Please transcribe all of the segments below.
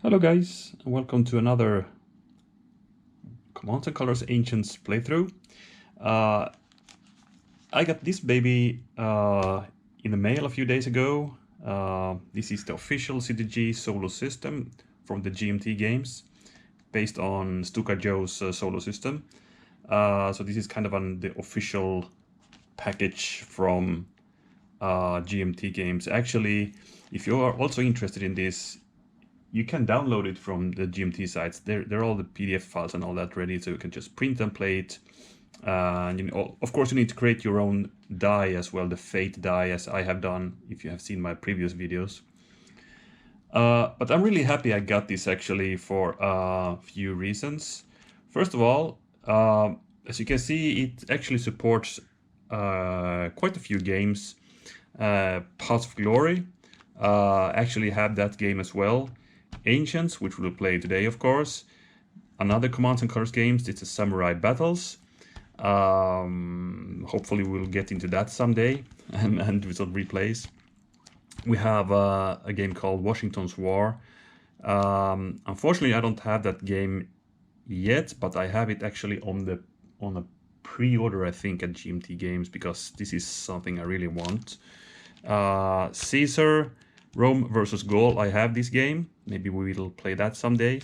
Hello guys, and welcome to another Commands Colors Ancients playthrough. I got this baby in the mail a few days ago. This is the official CDG Solo System from the GMT Games, based on Stuka Joe's Solo System. So this is kind of the official package from GMT Games. Actually, if you are also interested in this, you can download it from the GMT sites. They're all the PDF files and all that ready, so you can just print and play it. And of course, you need to create your own die as well, the Fate die, as I have done, if you have seen my previous videos. But I'm really happy I got this actually for a few reasons. First of all, as you can see, it actually supports quite a few games. Paths of Glory actually have that game as well. Ancients, which we'll play today, of course. Another Commands and Colors games, it's a Samurai Battles. Hopefully we'll get into that someday and do some replays. We have a game called Washington's War. Unfortunately, I don't have that game yet, but I have it actually on a pre-order, I think, at GMT Games, because this is something I really want. Caesar, Rome versus Gaul, I have this game. Maybe we will play that someday.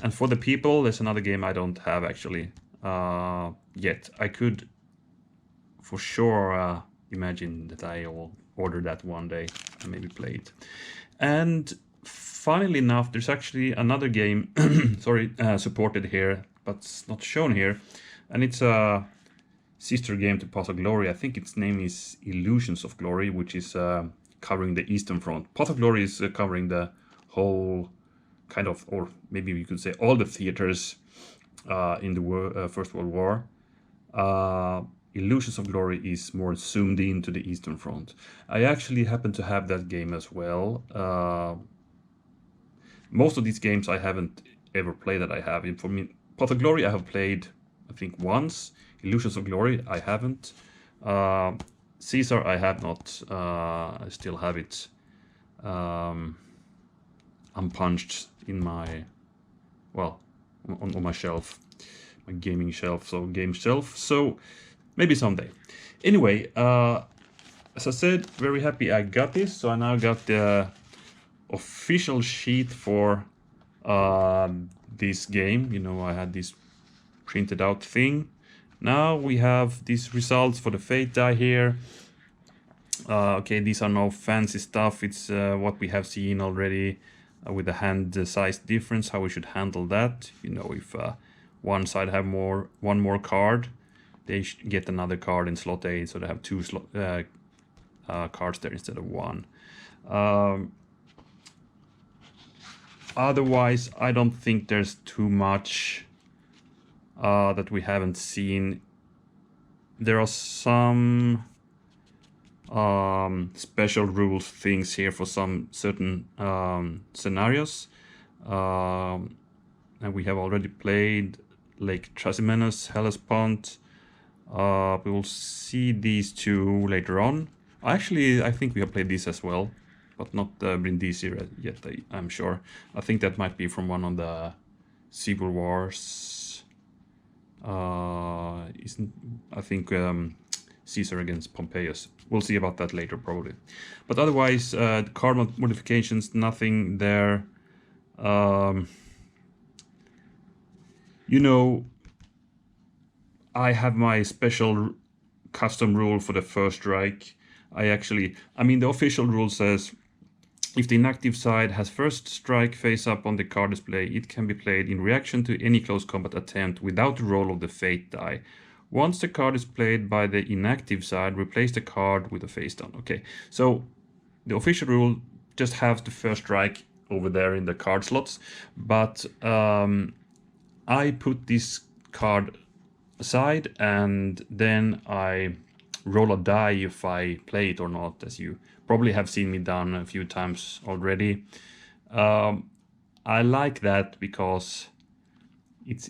And for the people, there's another game I don't have actually yet. I could for sure imagine that I will order that one day and maybe play it. And funnily enough, there's actually another game supported here, but it's not shown here. And it's a sister game to Path of Glory. I think its name is Illusions of Glory, which is covering the Eastern Front. Path of Glory is covering the whole kind of, or maybe you could say all the theaters in the First World War. Illusions of Glory is more zoomed into the Eastern Front. I actually happen to have that game as well. Most of these games I haven't ever played that I have. For me, Path of Glory I have played, I think, once. Illusions of Glory I haven't. Caesar I have not. I still have it unpunched in my, well, on my shelf, my gaming shelf, so game shelf. So maybe someday. Anyway, as I said, very happy I got this. So I now got the official sheet for this game. You know, I had this printed out thing. Now we have these results for the Fate die here. Okay, these are no fancy stuff. It's what we have seen already with the hand size difference, how we should handle that. You know, if one side have one more card, they get another card in slot A, so they have two cards there instead of one. Otherwise, I don't think there's too much that we haven't seen. There are some special rules things here for some certain scenarios, and we have already played Lake Trasimenus, Hellespont. We will see these two later on. Actually, I think we have played these as well, but not Brindisi yet, I'm sure. I think that might be from one of the Civil Wars. I think Caesar against Pompeius. We'll see about that later, probably. But otherwise, card modifications, nothing there. You know, I have my special custom rule for the first strike. I mean, the official rule says, if the inactive side has first strike face up on the card display, it can be played in reaction to any close combat attempt without the roll of the Fate die. Once the card is played by the inactive side, replace the card with a face down. Okay, so the official rule just has the first strike over there in the card slots, but I put this card aside and then I roll a die if I play it or not, as you probably have seen me done a few times already. I like that because it's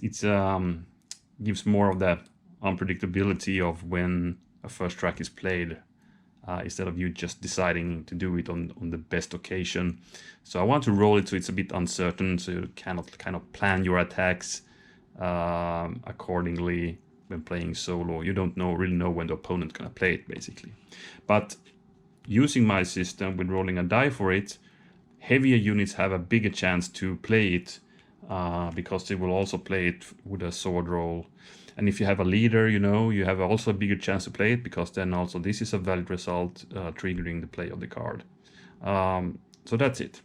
gives more of that unpredictability of when a first strike is played. instead of you just deciding to do it on the best occasion. So I want to roll it so it's a bit uncertain, so you cannot kind of plan your attacks accordingly when playing solo. You don't really know when the opponent gonna play it, basically. But using my system with rolling a die for it, heavier units have a bigger chance to play it because they will also play it with a sword roll. And if you have a leader, you know, you have also a bigger chance to play it, because then also this is a valid result triggering the play of the card. So that's it.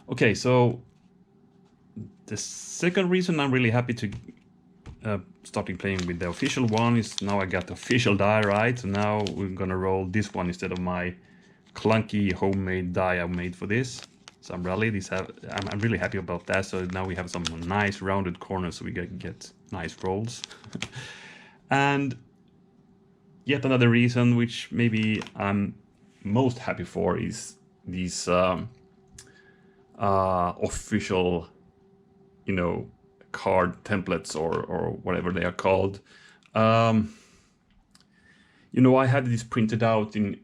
Okay, so the second reason I'm really happy to starting playing with the official one is now I got the official die, right? So now we're gonna roll this one instead of my clunky homemade die I made for this. Some rally. I'm really happy about that. So now we have some nice rounded corners, so we can get nice rolls. And yet another reason, which maybe I'm most happy for, is these official, you know, card templates or whatever they are called. You know, I had this printed out in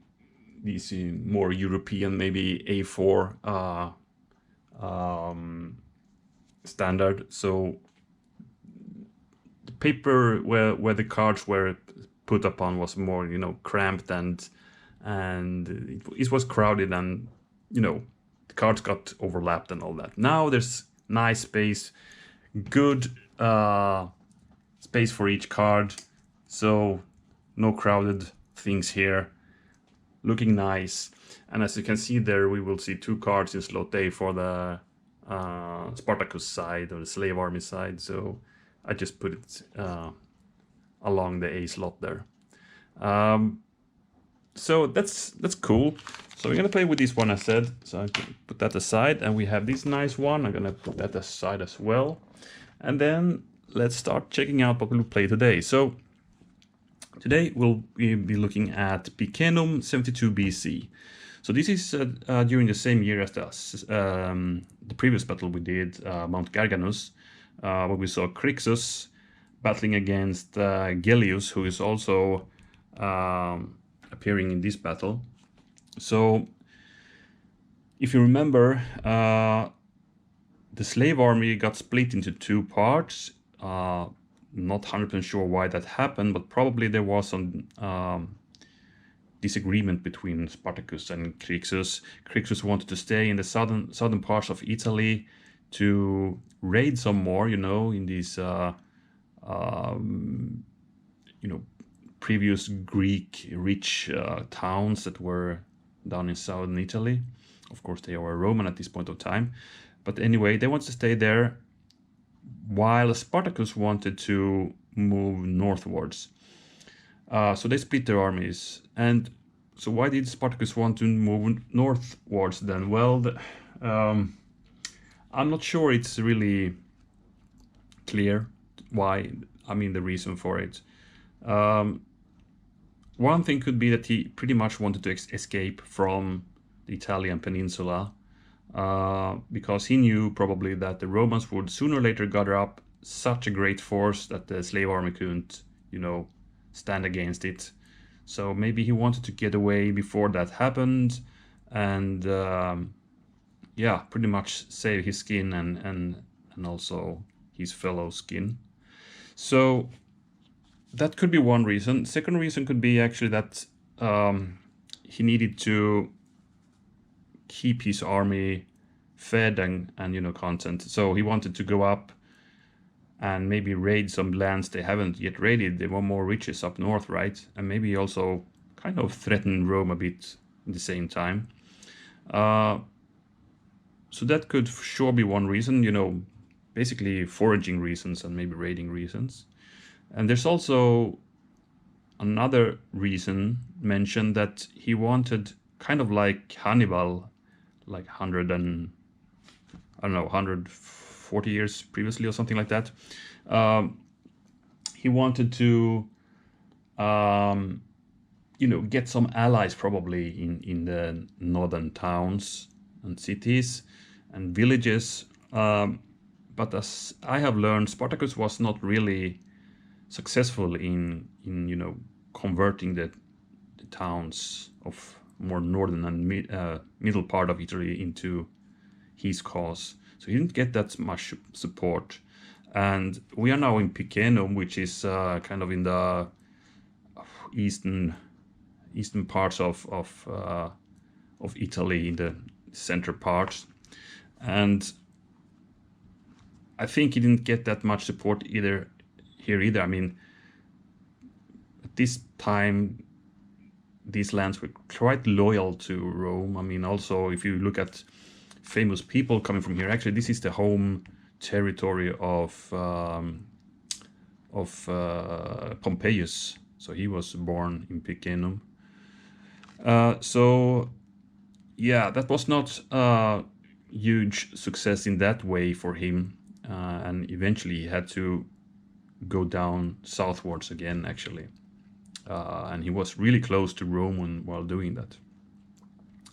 these more European, maybe A4 standard. So the paper where the cards were put upon was more, you know, cramped and it was crowded, and you know, the cards got overlapped and all that. Now there's nice space, good space for each card, so no crowded things here, looking nice. And as you can see there, we will see two cards in slot A for the Spartacus side, or the slave army side, so I just put it along the A slot there. So that's cool. So we're gonna play with this one, I said, so I can put that aside, and we have this nice one. I'm gonna put that aside as well, and then let's start checking out what we'll play today. So today we'll be looking at Picenum 72 BC. So this is during the same year as the previous battle we did, Mount Garganus, where we saw Crixus battling against Gellius, who is also appearing in this battle. So if you remember, the slave army got split into two parts. Not 100% sure why that happened, but probably there was some disagreement between Spartacus and Crixus. Crixus wanted to stay in the southern parts of Italy to raid some more, you know, in these you know, previous Greek rich towns that were down in southern Italy. Of course, they were Roman at this point of time, but anyway, they wanted to stay there, while Spartacus wanted to move northwards. So they split their armies. And so why did Spartacus want to move northwards then? Well, I'm not sure it's really clear why, I mean, the reason for it. One thing could be that he pretty much wanted to escape from the Italian peninsula, because he knew probably that the Romans would sooner or later gather up such a great force that the slave army couldn't, you know, stand against it. So maybe he wanted to get away before that happened, and yeah, pretty much save his skin and also his fellow skin. So that could be one reason. Second reason could be actually that he needed to keep his army fed and you know, content. So he wanted to go up and maybe raid some lands they haven't yet raided. They want more riches up north, right? And maybe also kind of threaten Rome a bit at the same time. So that could for sure be one reason, you know, basically foraging reasons and maybe raiding reasons. And there's also another reason mentioned, that he wanted, kind of like Hannibal, like 140 years previously or something like that. He wanted to, you know, get some allies probably in the northern towns and cities and villages. But as I have learned, Spartacus was not really successful in you know, converting the towns of more northern and middle part of Italy into his cause. So he didn't get that much support. And we are now in Picenum, which is kind of in the eastern parts of Italy, in the center parts. And I think he didn't get that much support here either. I mean, at this time, these lands were quite loyal to Rome. I mean, also, if you look at famous people coming from here, actually, this is the home territory of Pompeius. So he was born in Picenum. So yeah, that was not a huge success in that way for him, and eventually he had to go down southwards again, actually, and he was really close to Rome while doing that.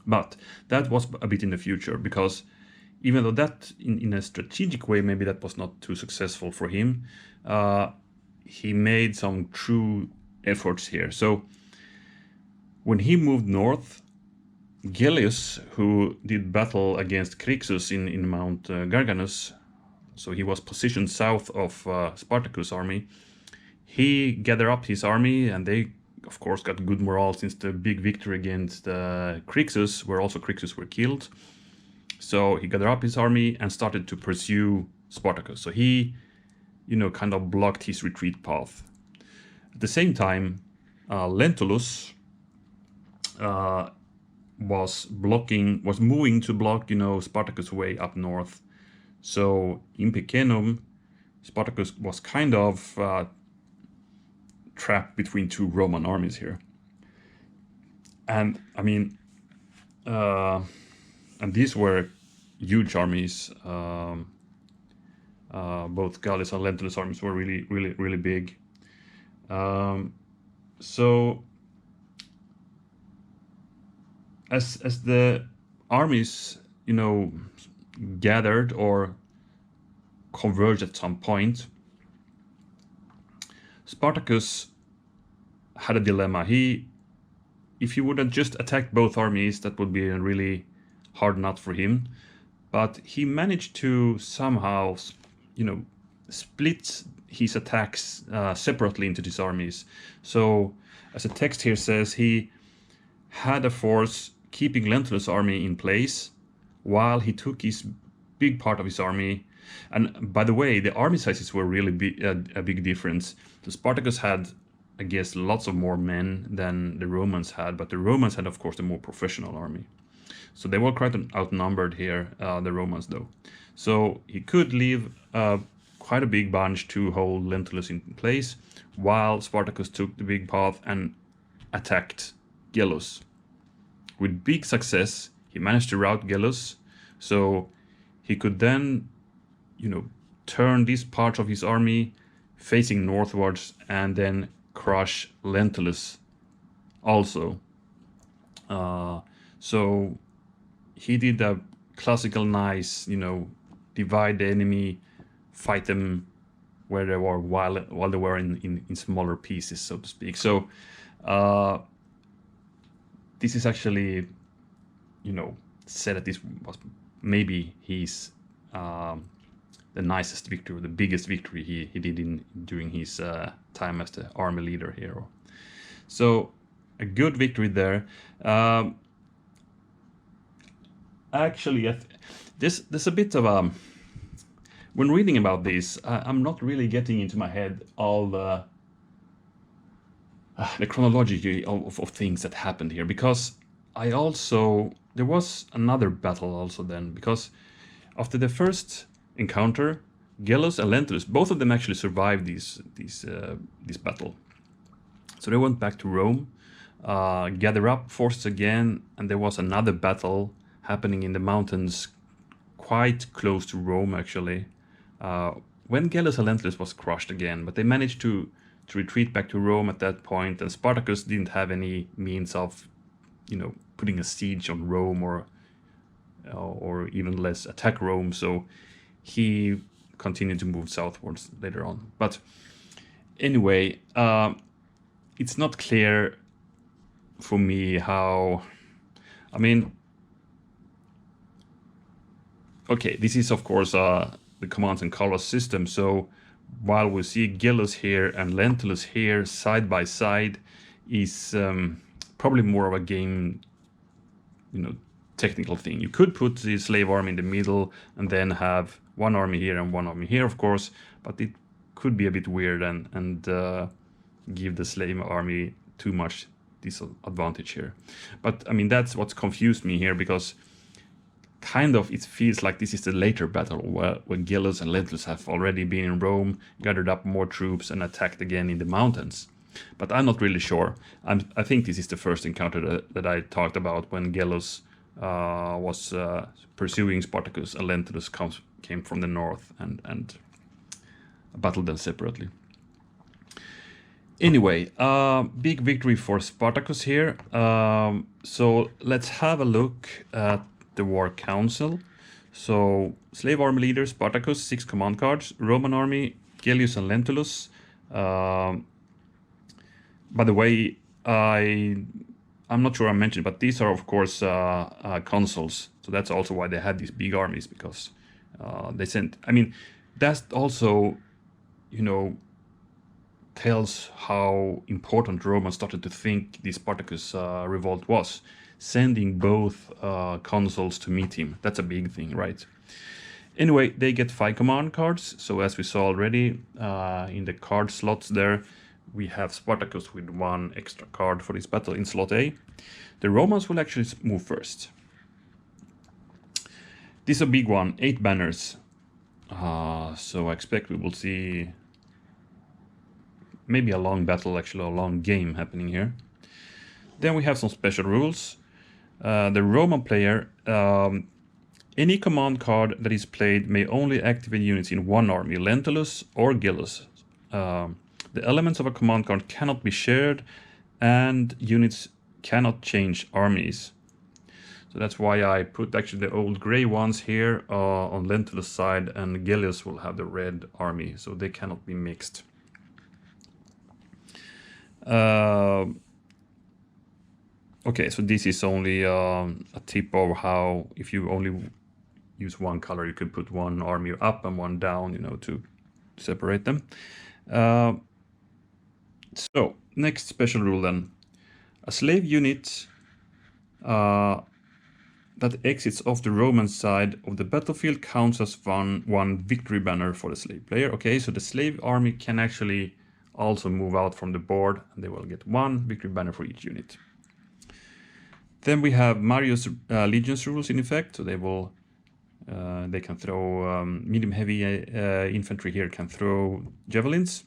But that was a bit in the future, because even though that in a strategic way maybe that was not too successful for him, he made some true efforts here. So when he moved north, Gellius, who did battle against Crixus in Mount Garganus, so he was positioned south of Spartacus' army, he gathered up his army, and they of course got good morale since the big victory against Crixus, where also Crixus were killed. So he gathered up his army and started to pursue Spartacus. So he, kind of blocked his retreat path. At the same time, Lentulus was moving to block, Spartacus' way up north. So in Picenum, Spartacus was kind of trapped between two Roman armies here. And I mean, and these were huge armies. Both Gallus and Lentulus armies were really, really, really big. So as the armies, gathered or converged at some point, Spartacus had a dilemma. If he would have just attacked both armies, that would be a really hard nut for him. But he managed to somehow, split his attacks separately into these armies. So, as the text here says, he had a force keeping Lentulus' army in place while he took his big part of his army. And by the way, the army sizes were really a big difference. So Spartacus had, I guess, lots of more men than the Romans had, but the Romans had, of course, the more professional army. So they were quite outnumbered here, the Romans, though. So he could leave quite a big bunch to hold Lentulus in place, while Spartacus took the big path and attacked Gellus. With big success, he managed to rout Gellus, so he could then, turn this part of his army facing northwards and then crush Lentulus also. So he did a classical nice, divide the enemy, fight them where they were while they were in smaller pieces, so to speak. So this is actually, said that this was maybe his the nicest victory, the biggest victory he did during his time as the army leader here. So a good victory there. Actually, there's a bit of when reading about this, I'm not really getting into my head all the chronology of things that happened here, because there was another battle also then, because after the first encounter, Gellus and Lentulus, both of them actually survived this battle. So they went back to Rome, gather up forces again, and there was another battle happening in the mountains quite close to Rome, actually, when Gellus and Lentulus was crushed again. But they managed to retreat back to Rome at that point, and Spartacus didn't have any means of, putting a siege on Rome or even less attack Rome. So he continued to move southwards later on. But anyway, it's not clear for me how, I mean, okay, this is of course the Commands and Colors system, so while we see Gillis here and Lentulus here side by side is probably more of a game, technical thing. You could put the slave army in the middle and then have one army here and one army here, of course, but it could be a bit weird and give the slave army too much disadvantage here. But I mean, that's what's confused me here, because kind of it feels like this is the later battle where Gillis and Lentulus have already been in Rome, gathered up more troops and attacked again in the mountains. But I'm not really sure. I think this is the first encounter that I talked about when Gillis was pursuing Spartacus and Lentulus came from the north and battled them separately. Anyway, big victory for Spartacus here. So let's have a look at the War Council. So slave army leader Spartacus, 6 command cards. Roman army, Gellius and Lentulus. By the way, I'm not sure I mentioned, but these are of course consuls. So that's also why they had these big armies, because they sent. I mean, that's also, tells how important Romans started to think the Spartacus revolt was. Sending both consuls to meet him. That's a big thing, right? Anyway, they get 5 command cards. So as we saw already in the card slots there, we have Spartacus with 1 extra card for this battle in slot A. The Romans will actually move first. This is a big one, 8 banners. So I expect we will see maybe a long battle, actually a long game happening here. Then we have some special rules. The Roman player, any command card that is played may only activate units in one army, Lentulus or Gillis. The elements of a command card cannot be shared, and units cannot change armies. So that's why I put actually the old gray ones here on Lentulus side, and Gillis will have the red army, so they cannot be mixed. Okay, so this is only a tip of how, if you only use one color, you could put one army up and one down, to separate them. So, next special rule then. A slave unit that exits off the Roman side of the battlefield counts as one victory banner for the slave player. Okay, so the slave army can actually also move out from the board, and they will get 1 victory banner for each unit. Then we have Marius legions rules in effect, so they can throw medium heavy infantry here can throw javelins.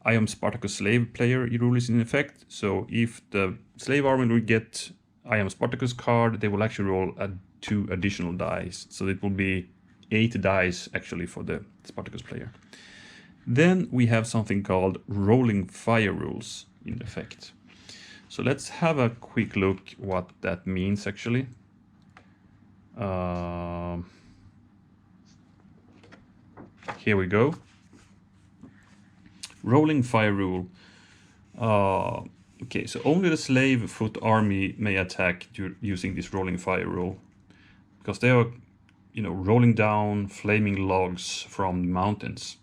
I am Spartacus slave player rule is in effect, so if the slave army will get I am Spartacus card, they will actually roll 2 additional dice, so it will be 8 dice actually for the Spartacus player. Then we have something called rolling fire rules in effect. So let's have a quick look what that means actually. Here we go. Rolling fire rule. Okay, so only the slave foot army may attack using this rolling fire rule, because they are, rolling down flaming logs from the mountains.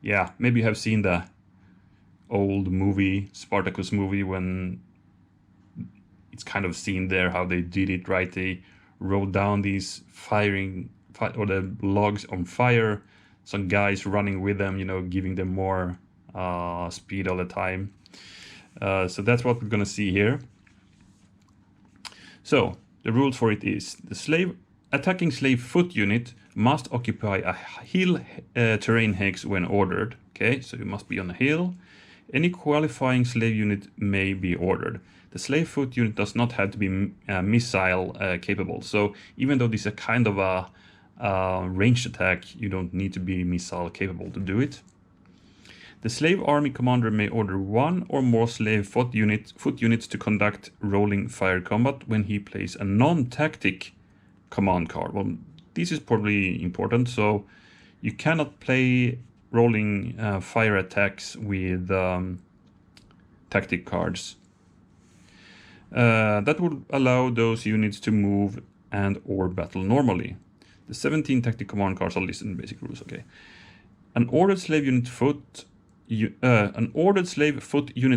Yeah, maybe you have seen the old movie, Spartacus movie, when it's kind of seen there how they did it, right? They rolled down these or the logs on fire, some guys running with them, giving them more speed all the time. So that's what we're gonna see here. So the rules for it is the attacking slave foot unit must occupy a hill terrain hex when ordered. Okay, so you must be on a hill. Any qualifying slave unit may be ordered. The slave foot unit does not have to be missile capable. So even though this is a kind of a ranged attack, you don't need to be missile capable to do it. The slave army commander may order 1 or more slave foot units to conduct rolling fire combat when he plays a non-tactic command card. Well, this is probably important. So you cannot play rolling fire attacks with tactic cards. That would allow those units to move and or battle normally. The 17 tactic command cards are listed in basic rules. Okay. An ordered slave foot unit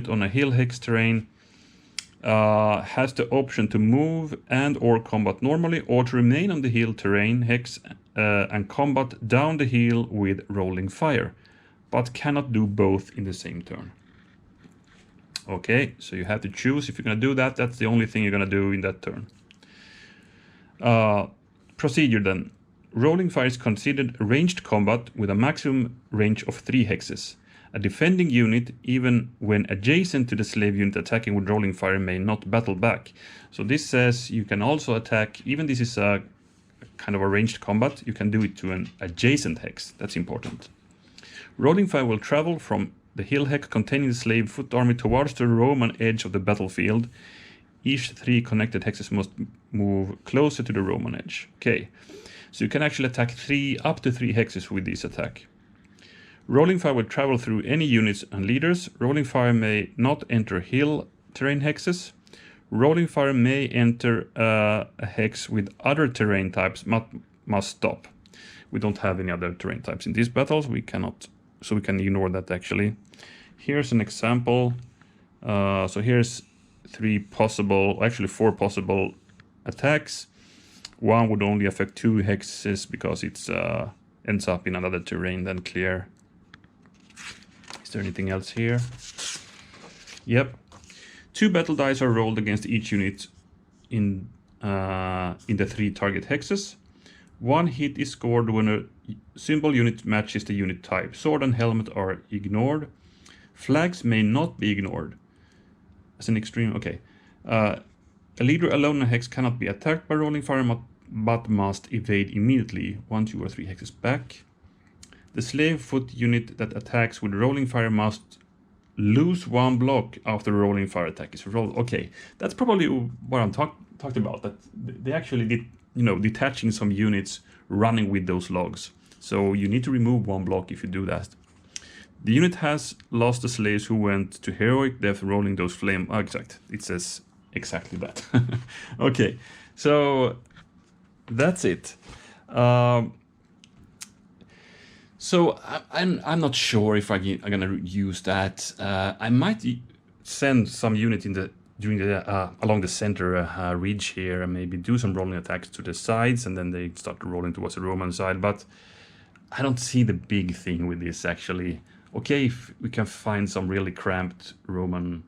on a hill hex terrain has the option to move and or combat normally, or to remain on the hill terrain hex and combat down the hill with rolling fire, but cannot do both in the same turn. Okay, so you have to choose if you're going to do that. That's the only thing you're going to do in that turn. Procedure then. Rolling fire is considered ranged combat with a maximum range of 3 hexes. A defending unit, even when adjacent to the slave unit attacking with rolling fire, may not battle back. So this says you can also attack, even this is a kind of a ranged combat, you can do it to an adjacent hex. That's important. Rolling fire will travel from the hill hex containing the slave foot army towards the Roman edge of the battlefield. Each 3 connected hexes must move closer to the Roman edge. Okay, so you can actually attack up to 3 hexes with this attack. Rolling fire will travel through any units and leaders. Rolling fire may not enter hill terrain hexes. Rolling fire may enter a hex with other terrain types, must stop. We don't have any other terrain types in these battles. We cannot, so we can ignore that actually. Here's an example. So here's 4 possible attacks. One would only affect 2 hexes because it ends up in another terrain than clear. Is there anything else here? Yep. 2 battle dice are rolled against each unit in the 3 target hexes. 1 hit is scored when a symbol unit matches the unit type. Sword and helmet are ignored. Flags may not be ignored. As an extreme, okay. A leader alone in a hex cannot be attacked by rolling fire, but must evade immediately 1, 2, or 3 hexes back. The slave foot unit that attacks with rolling fire must lose 1 block after a rolling fire attack is rolled. Okay, that's probably what I'm talked about. That they actually did, detaching some units running with those logs. So you need to remove 1 block if you do that. The unit has lost the slaves who went to heroic death rolling those flame. Oh, exact. It says exactly that. Okay, so that's it. So I'm not sure if I'm gonna use that. I might send some unit along the center ridge here and maybe do some rolling attacks to the sides, and then they start rolling towards the Roman side. But I don't see the big thing with this actually. Okay, if we can find some really cramped Roman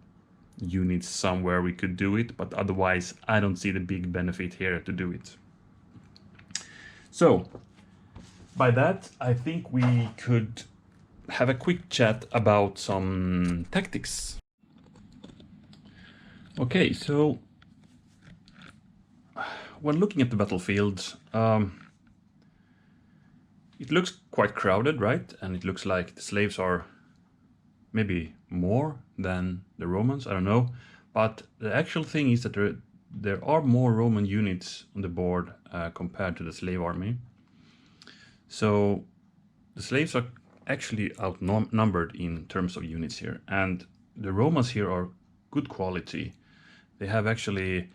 units somewhere, we could do it, but otherwise I don't see the big benefit here to do it. So by that, I think we could have a quick chat about some tactics. Okay, so when looking at the battlefield, it looks quite crowded, right? And it looks like the slaves are maybe more than the Romans, I don't know. But the actual thing is that there are more Roman units on the board compared to the slave army. So the slaves are actually outnumbered in terms of units here. And the Romans here are good quality. They have actually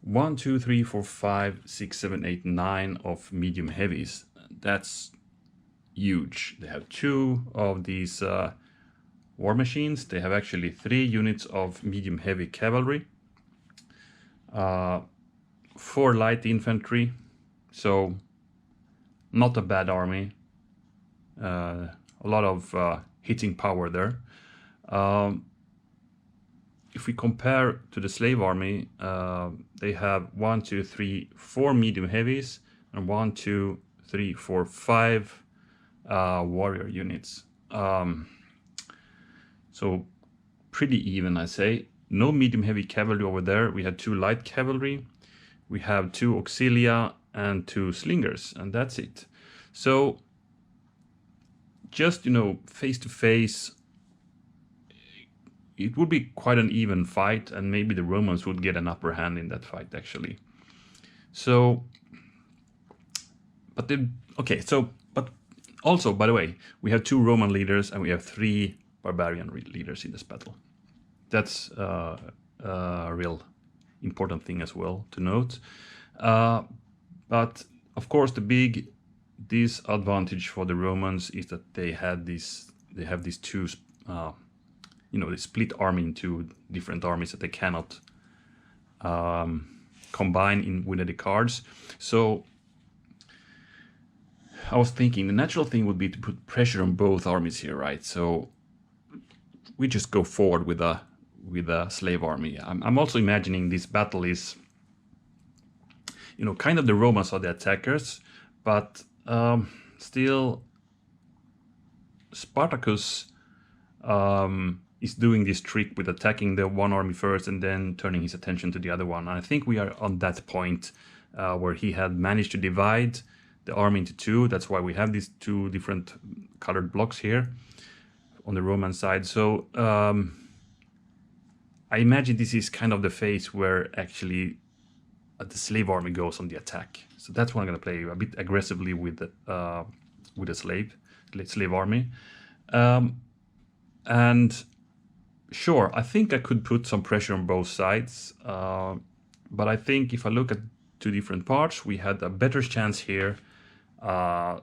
1, 2, 3, 4, 5, 6, 7, 8, 9 of medium heavies. That's huge. They have 2 of these war machines. They have actually 3 units of medium heavy cavalry, 4 light infantry, so not a bad army. A lot of hitting power there. If we compare to the slave army, they have 1, 2, 3, 4 medium heavies and 1, 2, 3, 4, 5 warrior units. So pretty even, I say. No medium heavy cavalry over there. We have 2 light cavalry. We have 2 auxilia and 2 slingers, and that's it. So just, face to face, it would be quite an even fight, and maybe the Romans would get an upper hand in that fight actually. So, but also, by the way, we have 2 Roman leaders and we have 3 barbarian leaders in this battle. That's a real important thing as well to note. But of course, the big disadvantage for the Romans is that they have these two, they split army into different armies that they cannot combine in with the cards. So I was thinking the natural thing would be to put pressure on both armies here, right? So we just go forward with a slave army. I'm also imagining this battle is, kind of the Romans are the attackers, but still Spartacus is doing this trick with attacking the one army first and then turning his attention to the other one. And I think we are on that point where he had managed to divide the army into two. That's why we have these two different colored blocks here on the Roman side. So I imagine this is kind of the phase where actually the slave army goes on the attack. So that's what I'm going to play a bit aggressively with the slave army. And sure, I think I could put some pressure on both sides. But I think if I look at two different parts, we had a better chance here to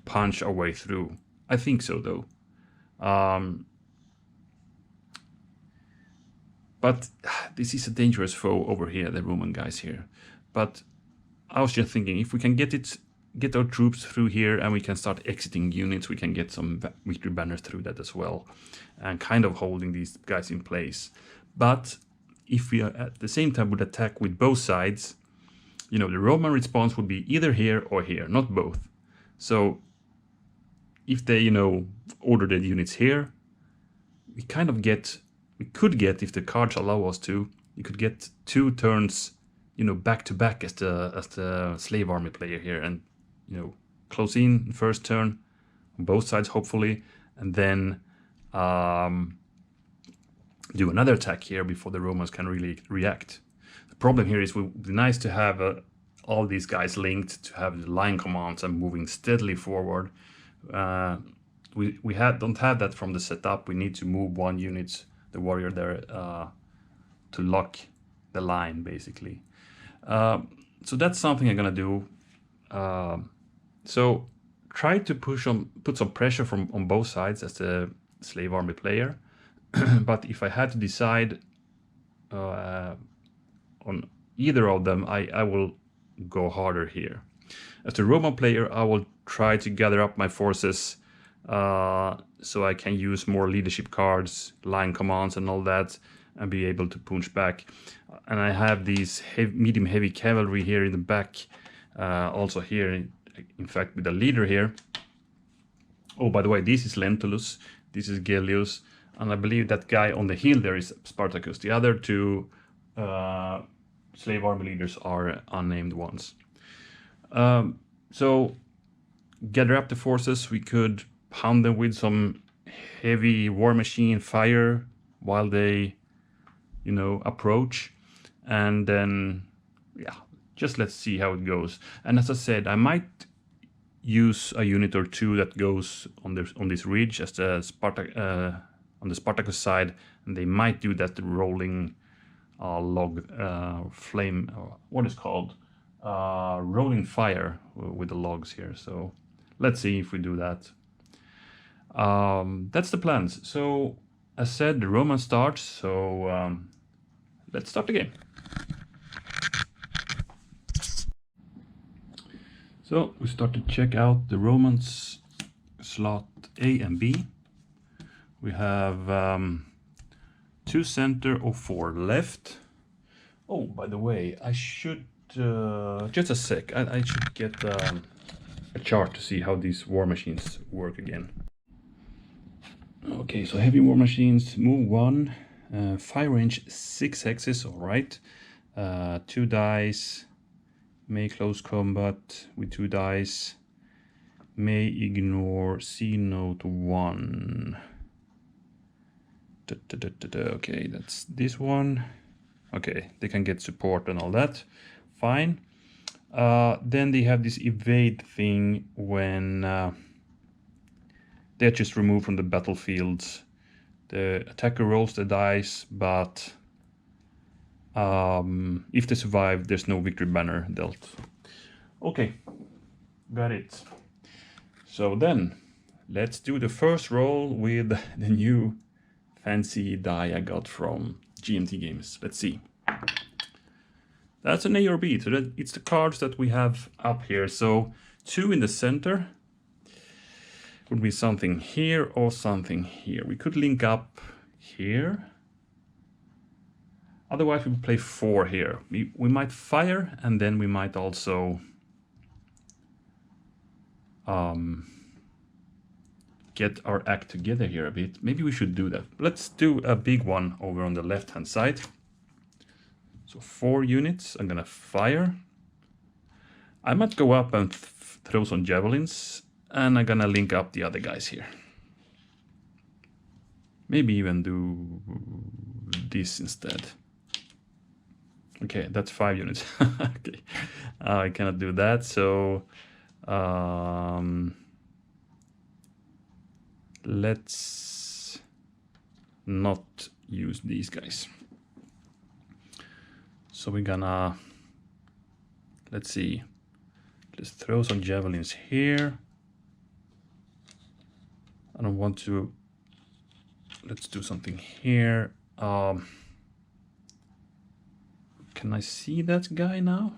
punch our way through. I think so, though. But this is a dangerous foe over here, the Roman guys here. But I was just thinking, if we can get our troops through here and we can start exiting units, we can get some victory banners through that as well, and kind of holding these guys in place. But if we at the same time would attack with both sides, the Roman response would be either here or here, not both. So if they, order the units here, we could get, if the cards allow us to, you could get 2 turns, back to back as the slave army player here, and close in first turn on both sides hopefully, and then do another attack here before the Romans can really react. The problem here is it would be nice to have all these guys linked, to have the line commands and moving steadily forward. We don't have that from the setup. We need to move one unit, the warrior there, to lock the line basically. So that's something I'm gonna do. So try to put some pressure on both sides as the slave army player. But if I had to decide on either of them, I will go harder here. As the Roman player, I will try to gather up my forces so I can use more leadership cards, line commands and all that, and be able to punch back. And I have these medium heavy cavalry here in the back, also here, in fact, with the leader here. Oh, by the way, this is Lentulus, this is Gellius, and I believe that guy on the hill there is Spartacus. The other two slave army leaders are unnamed ones. So gather up the forces. We could pound them with some heavy war machine fire while they, approach, and then just let's see how it goes. And as I said, I might use a unit or two that goes on this ridge as the on the Spartacus side, and they might do that rolling log flame, what is called rolling fire with the logs here. So let's see if we do that. That's the plans. So as said, the Roman starts, so let's start the game. So we start to check out the Romans slot A and B. We have 2 center or 4 left. Oh, by the way, I should just a sec. I should get a chart to see how these war machines work again. Okay, so heavy war machines, move 1, fire range 6 hexes, all right. 2 dice, may close combat with 2 dice, may ignore C note 1. Okay, that's this one. Okay, they can get support and all that, fine. Then they have this evade thing when they're just removed from the battlefield The attacker rolls the dice, but if they survive, there's no victory banner dealt. Okay, got it. So then, let's do the first roll with the new fancy die I got from GMT Games. Let's see. That's an A or B, so it's the cards that we have up here. So 2 in the center would be something here or something here. We could link up here. Otherwise we would play 4 here. We might fire, and then we might also get our act together here a bit. Maybe we should do that. Let's do a big one over on the left hand side. So 4 units, I'm gonna fire. I might go up and throw some javelins, and I'm gonna link up the other guys here. Maybe even do this instead. Okay, that's 5 units. Okay, I cannot do that, so let's not use these guys. So we're gonna, let's see, let's throw some javelins here. I don't want to, let's do something here. Can I see that guy now?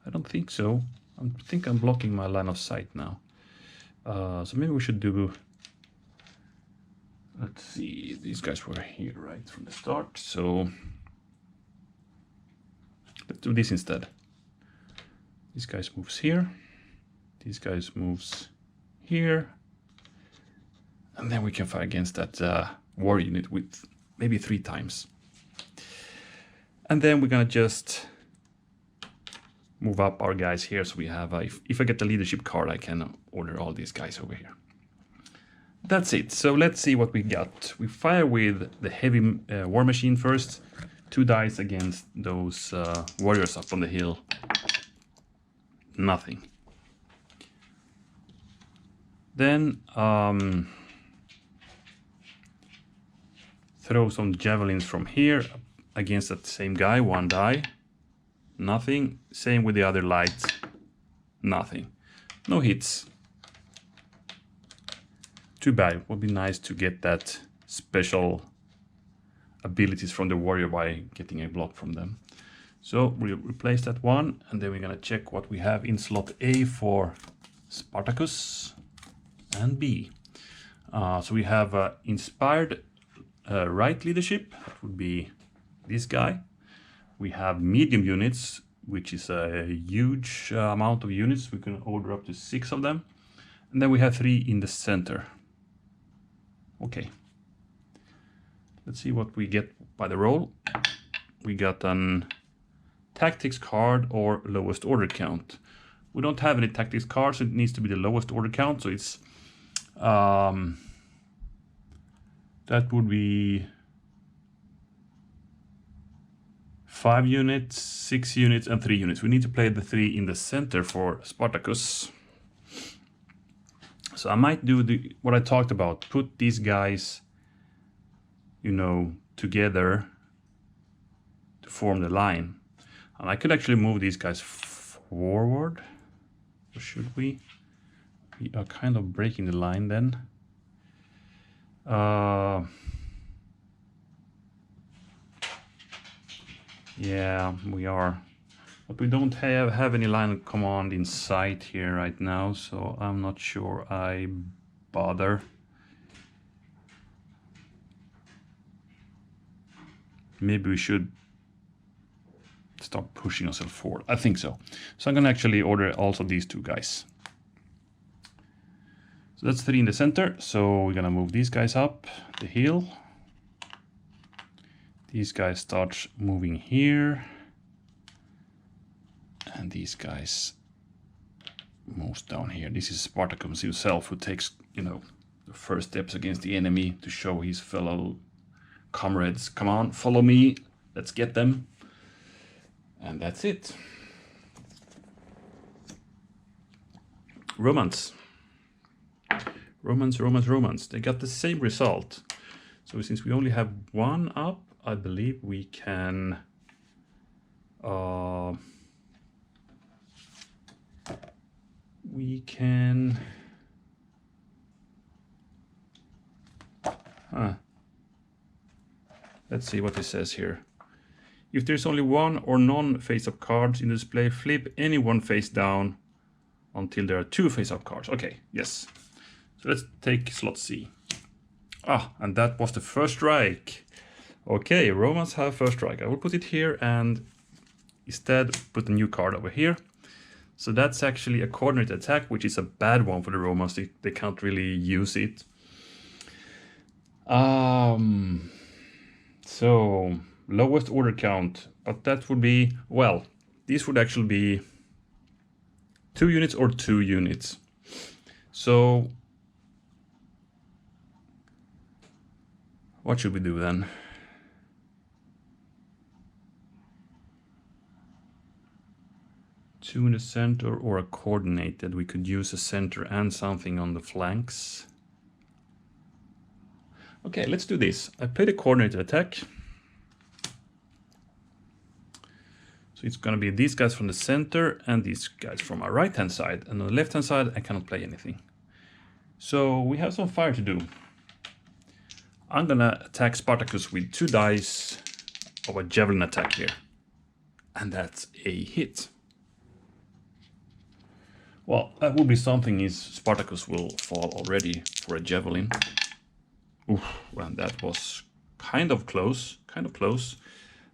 I don't think so. I think I'm blocking my line of sight now. So maybe we should do, let's see, these guys were here right from the start. So let's do this instead. This guy moves here. These guys moves here. And then we can fight against that war unit with maybe 3 times. And then we're gonna just move up our guys here. So we have, if I get the leadership card, I can order all these guys over here. That's it. So let's see what we got. We fire with the heavy war machine first. 2 dice against those warriors up on the hill. Nothing. Then throw some javelins from here against that same guy. 1 die. Nothing. Same with the other lights. Nothing. No hits. Too bad. Would be nice to get that special abilities from the warrior by getting a block from them. So we'll replace that one, and then we're gonna check what we have in slot A for Spartacus and B. So we have inspired right leadership. That would be this guy. We have medium units, which is a huge amount of units. We can order up to 6 of them. And then we have 3 in the center. Okay. Let's see what we get by the roll. We got an tactics card or lowest order count. We don't have any tactics cards, so it needs to be the lowest order count. So it's that would be 5 units, 6 units, and 3 units. We need to play the 3 in the center for Spartacus. So I might do what I talked about. Put these guys, you know, together to form the line. And I could actually move these guys forward. Or should we? We are kind of breaking the line then. Yeah, we are. But we don't have any line of command in sight here right now, so I'm not sure I bother. Maybe we should stop pushing ourselves forward. I think so. So I'm gonna actually order also these 2 guys. So that's 3 in the center. So we're gonna move these guys up the hill. These guys start moving here. And these guys moves down here. This is Spartacus himself who takes, you know, the first steps against the enemy to show his fellow comrades, come on, follow me, let's get them. And that's it. Romance. Romans, Romans, Romans. They got the same result. So since we only have one up, I believe we can let's see what it says here. If there's only one or none face-up cards in the display, flip any one face down until there are two face-up cards. Okay, yes. So let's take slot C. And that was the first strike. Okay, Romans have first strike. I will put it here and instead put a new card over here. So that's actually a coordinated attack, which is a bad one for the Romans. They can't really use it. So lowest order count, but that would be, well, these would actually be 2 units or 2 units. So what should we do then? Two in the center or a coordinated. We could use a center and something on the flanks. Okay, let's do this. I played a coordinated attack. So it's going to be these guys from the center and these guys from my right hand side. And on the left hand side, I cannot play anything. So we have some fire to do. I'm going to attack Spartacus with 2 dice of a javelin attack here. And that's a hit. Well, that would be something is Spartacus will fall already for a javelin. Oof, and that was kind of close,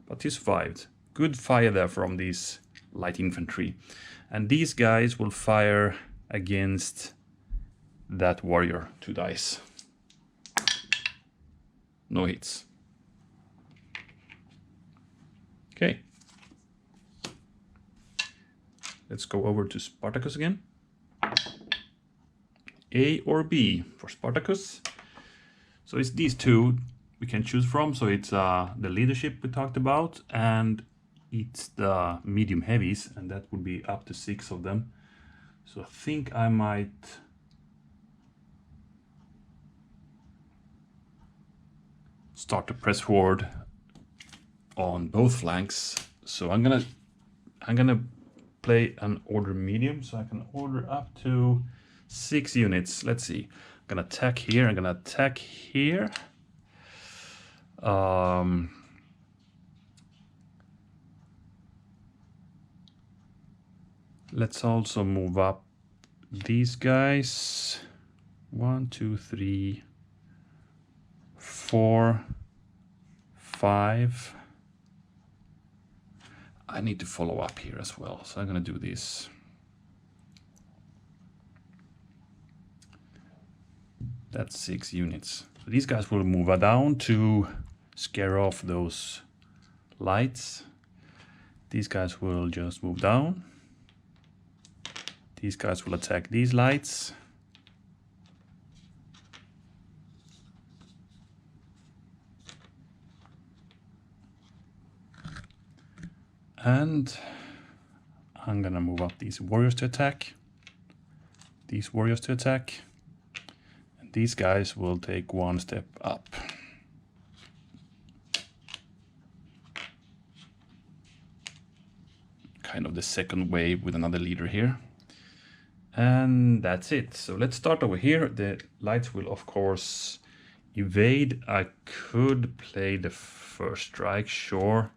but he survived. Good fire there from these light infantry. And these guys will fire against that warrior, 2 dice. No hits. Okay. Let's go over to Spartacus again. A or B for Spartacus. So it's these two we can choose from. So it's the leadership we talked about, and it's the medium heavies, and that would be up to 6 of them. So I think I might start to press forward on both flanks. So I'm gonna play an order medium, so I can order up to 6 units. Let's see. I'm gonna attack here. I'm gonna attack here. Let's also move up these guys. 1, 2, 3, 4, 5. I need to follow up here as well, so I'm gonna do this. That's 6 units. So these guys will move down to scare off those lights. These guys will just move down. These guys will attack these lights. And I'm gonna move up these warriors to attack. These warriors to attack. And these guys will take 1 step up. Kind of the second wave with another leader here. And that's it. So let's start over here. The lights will of course evade. I could play the first strike, sure,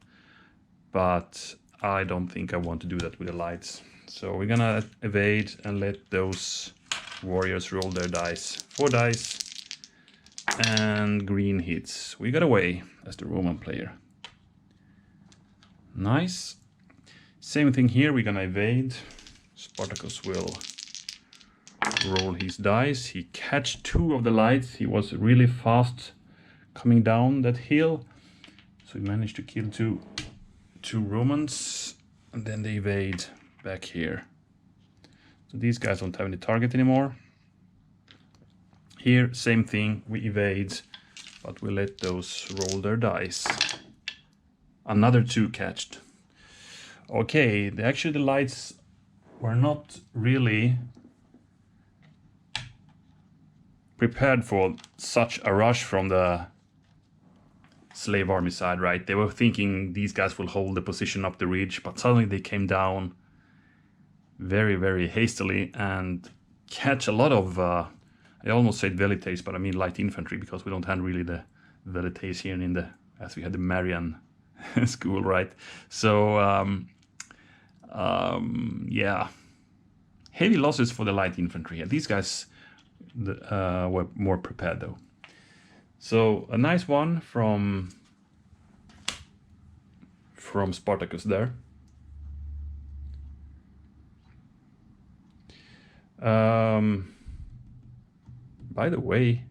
but I don't think I want to do that with the lights. So we're gonna evade and let those warriors roll their dice. 4 dice and green hits. We got away as the Roman player. Nice. Same thing here, we're gonna evade. Spartacus will roll his dice. He catch 2 of the lights. He was really fast coming down that hill. So he managed to kill two Romans, and then they evade back here. So these guys don't have any target anymore. Here, same thing, we evade, but we let those roll their dice. Another 2 catched. Okay, actually the lights were not really prepared for such a rush from the slave army side, right? They were thinking these guys will hold the position up the ridge, but suddenly they came down very, very hastily and catch a lot of, I almost said velites, but I mean light infantry, because we don't have really the velites here in the, as we had the Marian school, right? So, yeah, heavy losses for the light infantry. These guys were more prepared though. So a nice one from Spartacus there. By the way,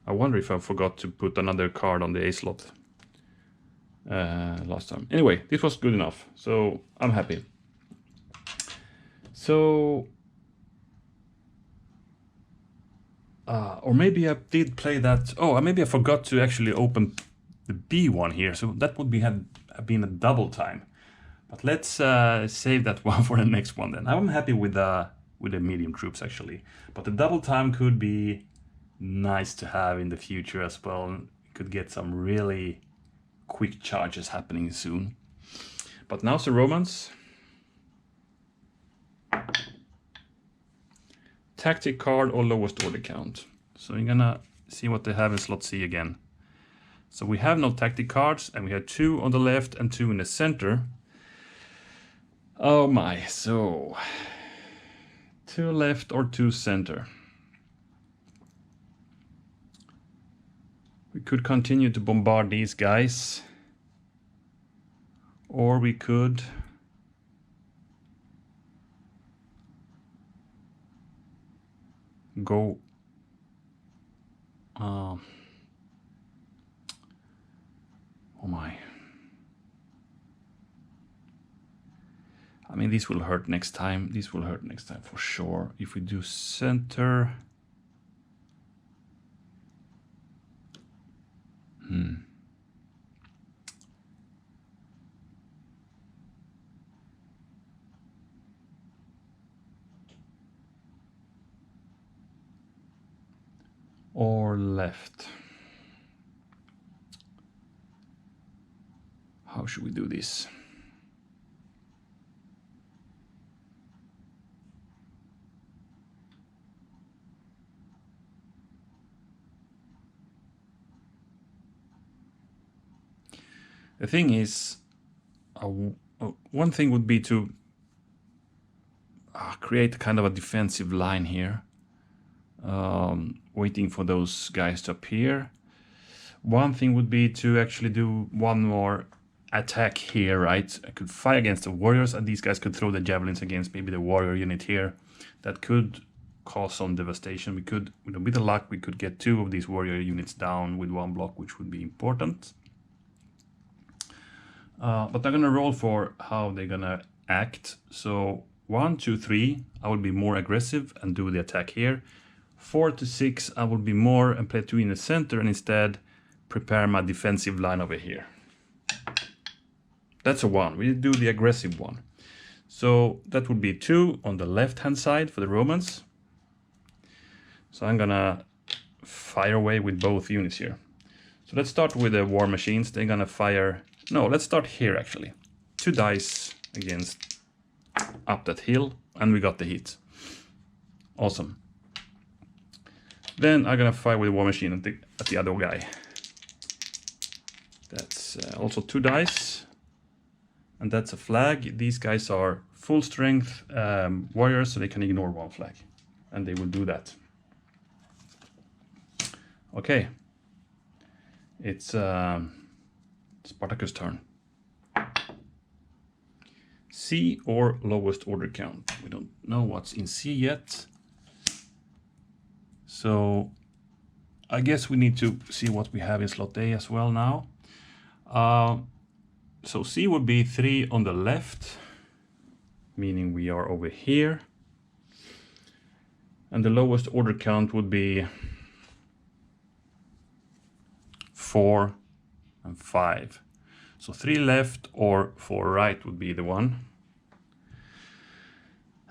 I wonder if I forgot to put another card on the A slot last time. Anyway, this was good enough, so I'm happy. So, or maybe I did play that. Oh, maybe I forgot to actually open the B one here, so that would have been a double time. But let's save that one for the next one then. I'm happy with the medium troops actually, but the double time could be nice to have in the future as well. Could get some really quick charges happening soon. But now's the Romans. Tactic card or lowest order count. So you're gonna see what they have in slot C again. So we have no tactic cards, and we have 2 on the left and 2 in the center. Oh my, so 2 left or 2 center. We could continue to bombard these guys, or we could go oh my. I mean, this will hurt next time. This will hurt next time for sure. If we do center. Or left. How should we do this? The thing is, one thing would be to create kind of a defensive line here, waiting for those guys to appear. One thing would be to actually do one more attack here, right? I could fight against the warriors, and these guys could throw the javelins against maybe the warrior unit here. That could cause some devastation. We could, with a bit of luck, we could get 2 of these warrior units down with 1 block, which would be important. But they're gonna roll for how they're gonna act. So 1, 2, 3, I will be more aggressive and do the attack here. 4 to 6, I will be more and play 2 in the center and instead prepare my defensive line over here. That's a 1. We do the aggressive one. So that would be 2 on the left hand side for the Romans. So I'm gonna fire away with both units here. So let's start with the war machines. They're gonna fire. No, let's start here actually. 2 dice against up that hill, and we got the hit. Awesome. Then I'm gonna fire with the war machine at the other guy. That's also 2 dice, and that's a flag. These guys are full strength warriors, so they can ignore 1 flag, and they will do that. Okay, it's Spartacus' turn. C or lowest order count. We don't know what's in C yet. So I guess we need to see what we have in slot A as well now. So C would be 3 on the left, meaning we are over here. And the lowest order count would be 4 and 5. So 3 left or 4 right would be the one.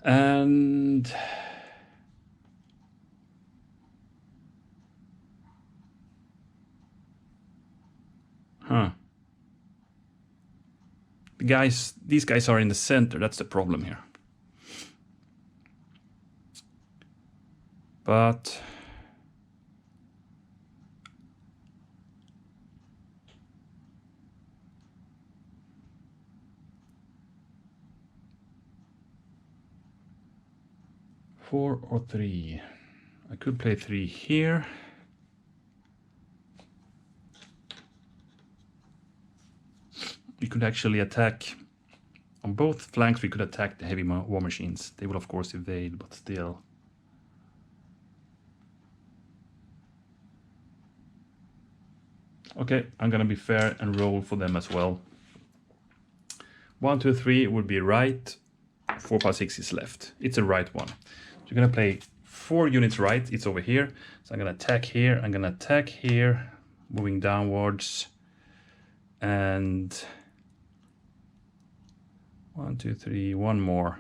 And Huh. These guys are in the center, that's the problem here. But four or three. I could play 3 here. We could actually attack on both flanks. We could attack the heavy war machines. They will of course evade, but still. Okay, I'm gonna be fair and roll for them as well. 1, 2, 3 would be right. 4, 5, 6 is left. It's a right one. So you're gonna play 4 units right. It's over here. So I'm gonna attack here. I'm gonna attack here, moving downwards. And 1, 2, 3, one more.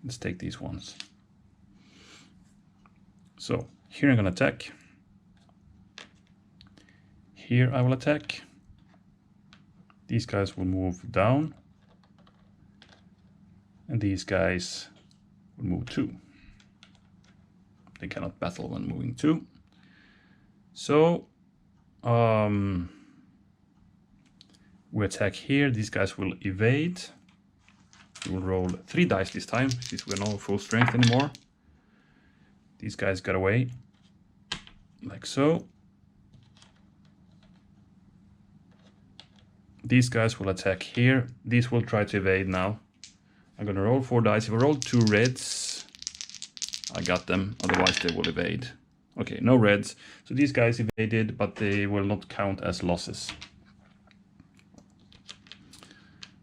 Let's take these ones. So here I'm gonna attack. Here I will attack. These guys will move down. And these guys will move 2. They cannot battle when moving 2. So we attack here. These guys will evade. We will roll 3 dice this time, since we're not full strength anymore. These guys got away, like so. These guys will attack here. These will try to evade now. I'm gonna roll 4 dice. If I roll 2 reds, I got them, otherwise they will evade. Okay, no reds. So these guys evaded, but they will not count as losses.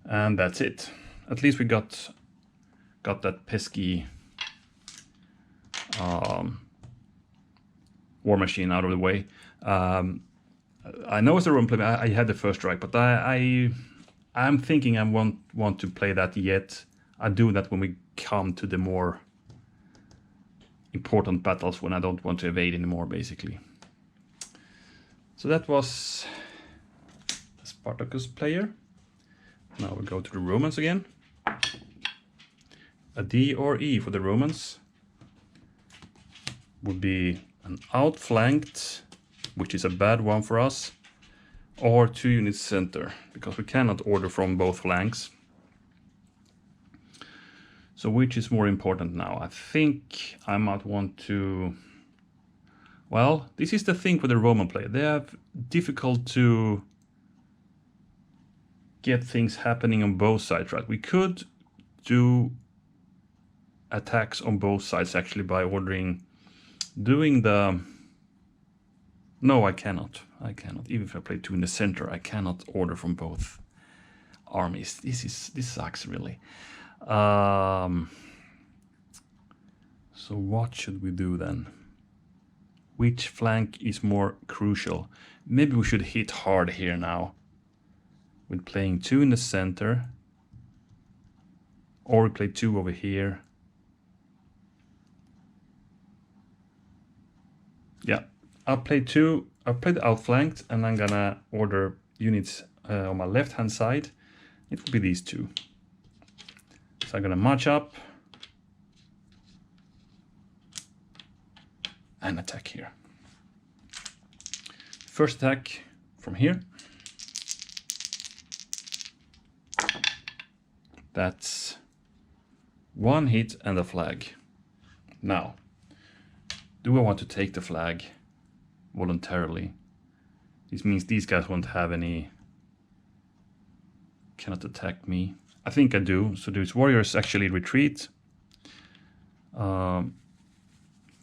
And that's it. At least we got that pesky war machine out of the way. I know it's a room play. I had the first strike, but I'm thinking I won't want to play that yet. I do that when we come to the more important battles, when I don't want to evade anymore, basically. So that was the Spartacus player. Now we go to the Romans again. A D or E for the Romans would be an outflanked, which is a bad one for us, or 2 units center, because we cannot order from both flanks. So which is more important now? I think I might want to... Well, this is the thing for the Roman player. They have difficult to get things happening on both sides, right? We could do attacks on both sides actually by doing the... No, I cannot. Even if I play 2 in the center, I cannot order from both armies. This sucks really. So what should we do then? Which flank is more crucial? Maybe we should hit hard here now, with playing 2 in the center, or we play 2 over here. Yeah, I'll play 2. I'll play the outflanked, and I'm gonna order units on my left hand side. It will be these 2. So I'm gonna march up and attack here. First attack from here. That's 1 hit and a flag. Now, do I want to take the flag voluntarily? This means these guys won't have any... cannot attack me. I think I do. So these warriors actually retreat.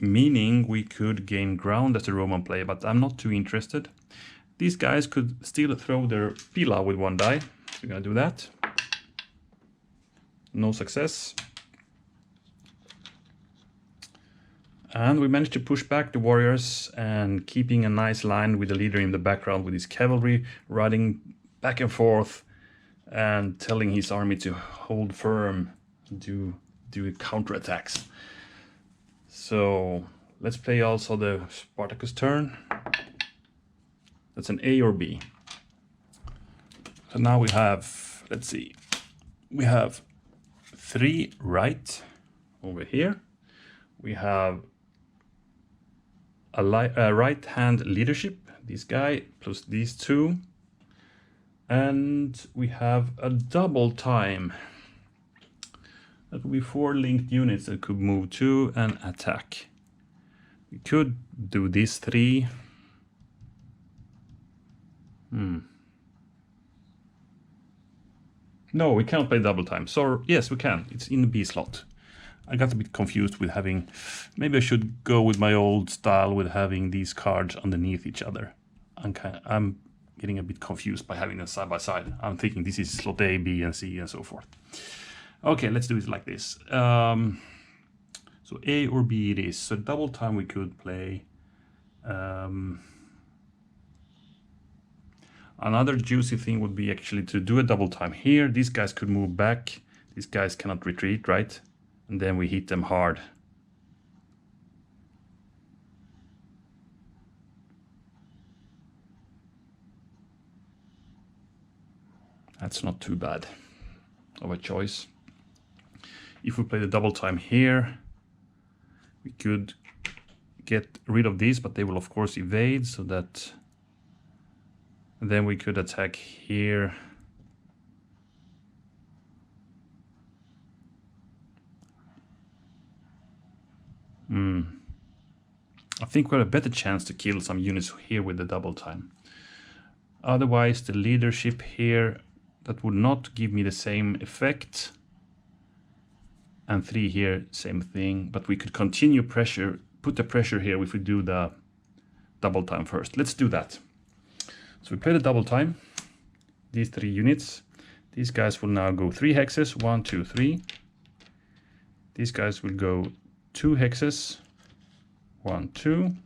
Meaning we could gain ground as a Roman player, but I'm not too interested. These guys could still throw their pila with 1 die. So we're gonna do that. No success. And we managed to push back the warriors and keeping a nice line with the leader in the background with his cavalry riding back and forth and telling his army to hold firm, do counterattacks. So let's play also the Spartacus turn. That's an A or B. So now we have, let's see, we have 3 right over here. We have a right hand leadership, this guy plus these 2. And we have a double time. That would be 4 linked units that could move 2 and attack. We could do these 3. No, we cannot play double time. So yes, we can. It's in the B slot. I got a bit confused with having, maybe I should go with my old style with having these cards underneath each other. I'm getting a bit confused by having them side by side. I'm thinking this is slot A, B, and C, and so forth. Okay, let's do it like this. So A or B it is. So double time we could play. Another juicy thing would be actually to do a double time here. These guys could move back. These guys cannot retreat, right? And then we hit them hard. That's not too bad of a choice. If we play the double time here, we could get rid of these, but they will of course evade, so that, and then we could attack here. I think we have a better chance to kill some units here with the double time. Otherwise, the leadership here, that would not give me the same effect. And 3 here, same thing. But we could continue pressure, put the pressure here if we do the double time first. Let's do that. So we play the double time. These 3 units. These guys will now go 3 hexes. 1, 2, 3. These guys will go 2 hexes. 1, 2.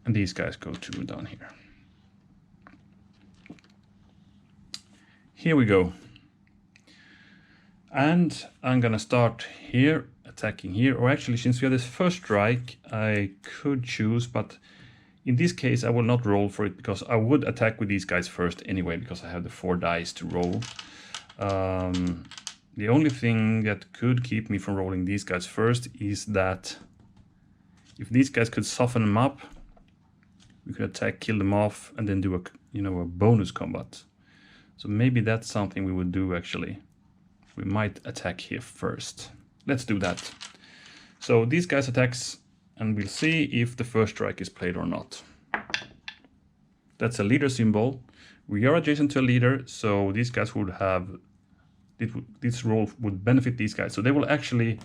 And these guys go 2 down here. Here we go. And I'm gonna start here, attacking here. Or actually, since we have this first strike, I could choose, but in this case, I will not roll for it because I would attack with these guys first anyway, because I have the 4 dice to roll. The only thing that could keep me from rolling these guys first is that if these guys could soften them up, we could attack, kill them off, and then do a bonus combat. So maybe that's something we would do actually. We might attack here first. Let's do that. So these guys attacks, and we'll see if the first strike is played or not. That's a leader symbol. We are adjacent to a leader, so these guys would have, this roll would benefit these guys. So they will actually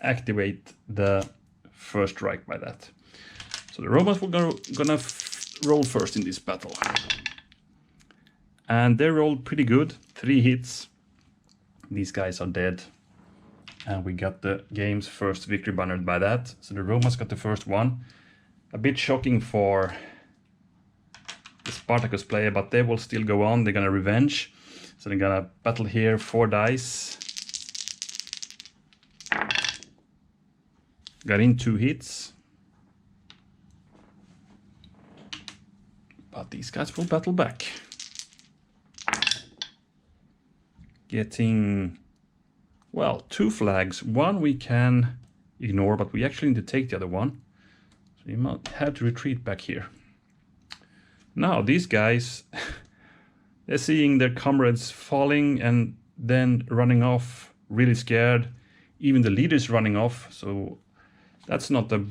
activate the first strike by that. So the Romans will gonna roll first in this battle. And they rolled pretty good, 3 hits. These guys are dead. And we got the game's first victory bannered by that. So the Romans got the first one. A bit shocking for the Spartacus player, but they will still go on. They're gonna revenge. So they're gonna battle here, 4 dice. Got in 2 hits. But these guys will battle back. Getting, well, 2 flags. One we can ignore, but we actually need to take the other one. So you might have to retreat back here. Now these guys, they're seeing their comrades falling and then running off, really scared. Even the leader's running off, so that's not a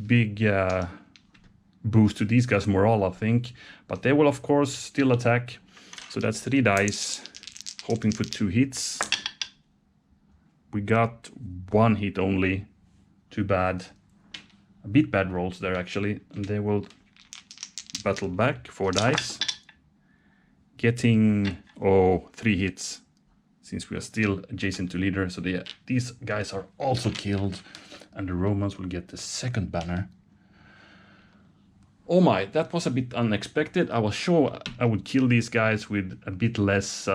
big boost to these guys' morale, I think. But they will, of course, still attack. So that's 3 dice, hoping for 2 hits. We got 1 hit only. Too bad. A bit bad rolls there, actually. And they will battle back, 4 dice. Getting, 3 hits, since we are still adjacent to leader. So these guys are also killed. And the Romans will get the second banner. Oh my, that was a bit unexpected. I was sure I would kill these guys with a bit less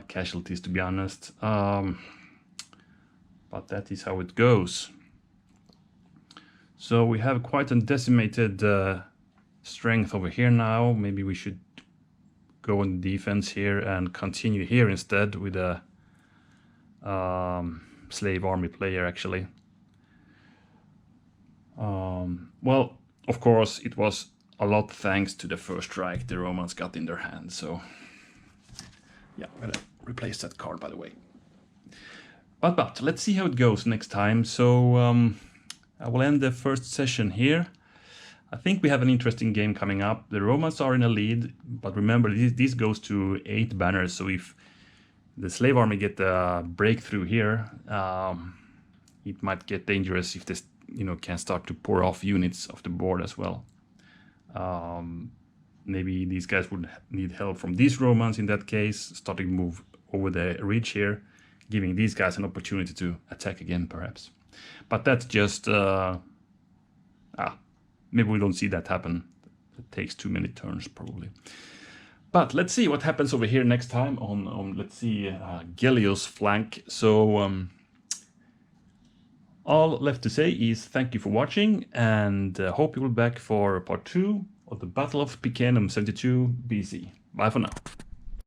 casualties, to be honest. But that is how it goes. So we have quite a decimated strength over here now. Maybe we should go on defense here and continue here instead with a slave army player actually. Well, of course, it was a lot thanks to the first strike the Romans got in their hands. So yeah, I'm gonna replace that card, by the way. But let's see how it goes next time. So I will end the first session here. I think we have an interesting game coming up. The Romans are in a lead, but remember this goes to 8 banners. So if the slave army get a breakthrough here, it might get dangerous if this can start to pour off units off the board as well. Maybe these guys would need help from these Romans in that case, starting to move over the ridge here, giving these guys an opportunity to attack again perhaps. But that's just maybe we don't see that happen. It takes too many turns probably. But let's see what happens over here next time on let's see, Gelio's flank. So all left to say is thank you for watching, and hope you will be back for part 2 of the Battle of Picenum 72 BC. Bye for now.